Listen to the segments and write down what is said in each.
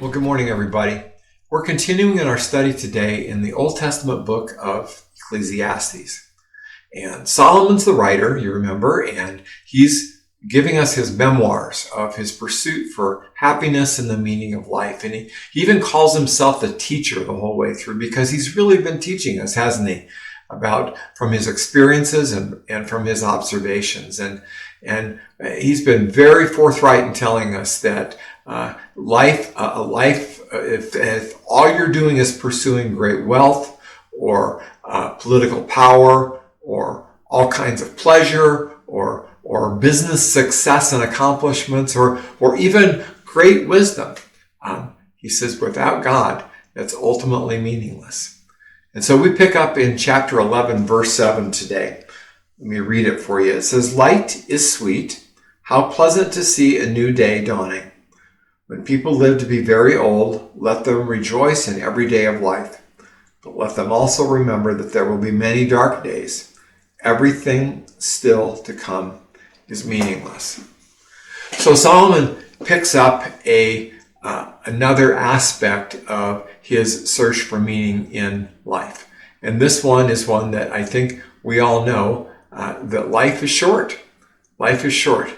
Well, good morning, everybody. We're continuing in our study today in the Old Testament book of Ecclesiastes. And Solomon's the writer, you remember, and he's giving us his memoirs of his pursuit for happiness and the meaning of life. And he even calls himself the teacher the whole way through because he's really been teaching us, hasn't he? About from his experiences and from his observations. And he's been very forthright in telling us that if all you're doing is pursuing great wealth or political power or all kinds of pleasure or business success and accomplishments or even great wisdom, he says without God, that's ultimately meaningless. And so we pick up in chapter 11, verse 7 today. Let me read it for you. It says, "Light is sweet. How pleasant to see a new day dawning. When people live to be very old, let them rejoice in every day of life. But let them also remember that there will be many dark days. Everything still to come is meaningless." So Solomon picks up another aspect of his search for meaning in life. And this one is one that I think we all know, that life is short. Life is short.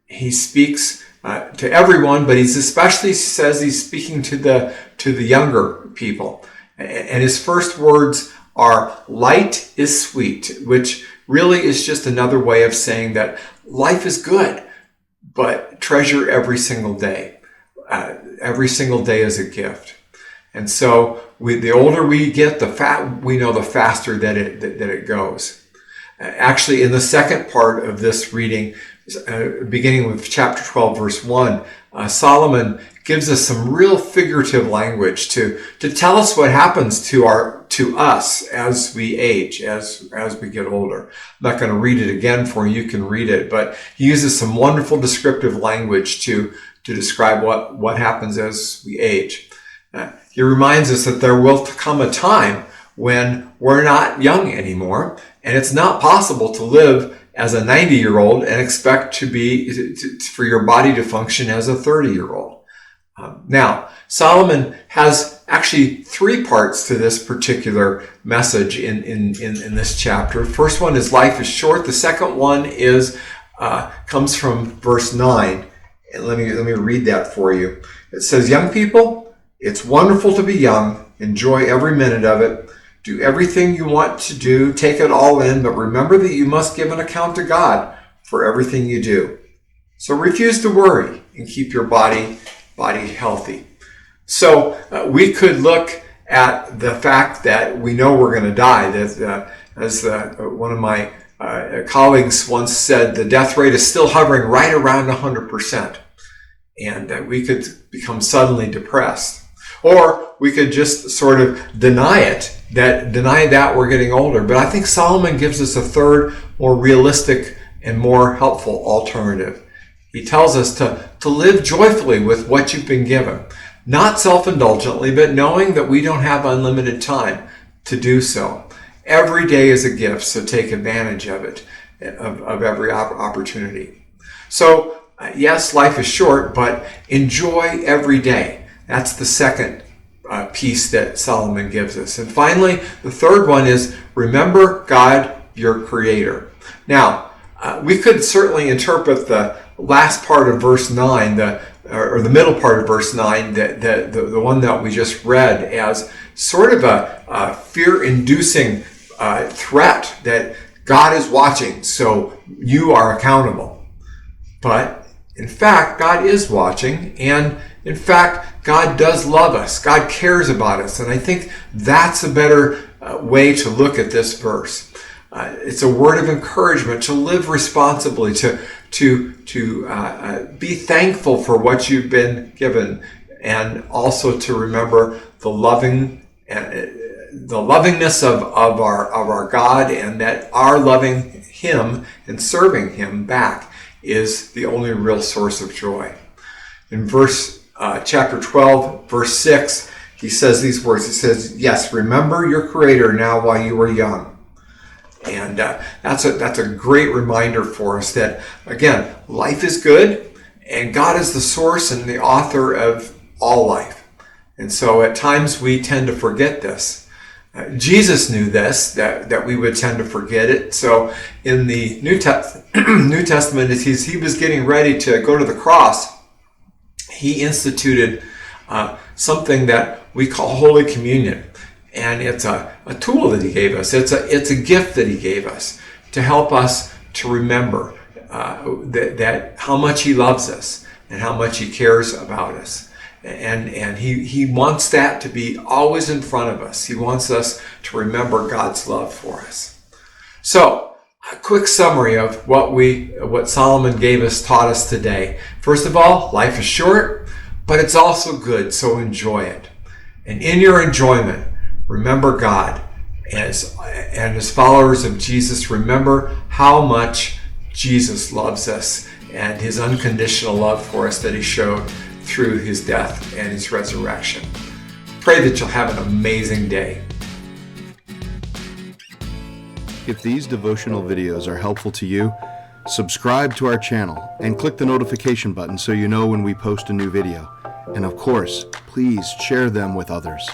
He speaks to everyone, but he's especially says he's speaking to the younger people. And his first words are, "Light is sweet," which really is just another way of saying that life is good, but treasure every single day. Every single day is a gift. And so the older we get, we know the faster that it goes. Actually, in the second part of this reading, beginning with chapter 12, verse 1, Solomon gives us some real figurative language to tell us what happens to us as we age, as we get older. I'm not going to read it again for you. You can read it, but he uses some wonderful descriptive language to describe what happens as we age. He reminds us that there will come a time when we're not young anymore, and it's not possible to live as a 90-year-old and expect for your body to function as a 30-year-old. Now, Solomon has actually three parts to this particular message in this chapter. First one is life is short. The second one comes from verse 9. And let me read that for you. It says, "Young people, it's wonderful to be young. Enjoy every minute of it. Do everything you want to do. Take it all in. But remember that you must give an account to God for everything you do. So refuse to worry and keep your body healthy." So we could look at the fact that we know we're going to die. As one of my colleagues once said, the death rate is still hovering right around 100%. And that we could become suddenly depressed. Or we could just sort of deny that we're getting older. But I think Solomon gives us a third, more realistic and more helpful alternative. He tells us to live joyfully with what you've been given. Not self-indulgently, but knowing that we don't have unlimited time to do so. Every day is a gift, so take advantage of it, of every opportunity. So, yes, life is short, but enjoy every day. That's the second piece that Solomon gives us. And finally, the third one is remember God, your creator. Now, we could certainly interpret the last part of verse 9, or the middle part of verse 9, the one that we just read, as sort of a fear-inducing threat that God is watching, so you are accountable. But in fact, God is watching, and in fact, God does love us. God cares about us, and I think that's a better way to look at this verse. It's a word of encouragement to live responsibly, to be thankful for what you've been given, and also to remember the lovingness of our God, and that our loving Him and serving Him back is the only real source of joy. In chapter 12, verse 6, he says these words. He says, "Yes, remember your Creator now while you are young." And that's a great reminder for us that, again, life is good, and God is the source and the author of all life. And so at times we tend to forget this. Jesus knew this, that we would tend to forget it. So in the New Testament, as he was getting ready to go to the cross, he instituted something that we call Holy Communion. And it's a tool that he gave us. It's a gift that he gave us to help us to remember that how much he loves us and how much he cares about us. And he wants that to be always in front of us. He wants us to remember God's love for us. So, a quick summary of what Solomon taught us today. First of all, life is short, but it's also good, so enjoy it. And in your enjoyment, remember God. And as followers of Jesus, remember how much Jesus loves us and his unconditional love for us that he showed through his death and his resurrection. Pray that you'll have an amazing day. If these devotional videos are helpful to you, subscribe to our channel and click the notification button so you know when we post a new video. And of course, please share them with others.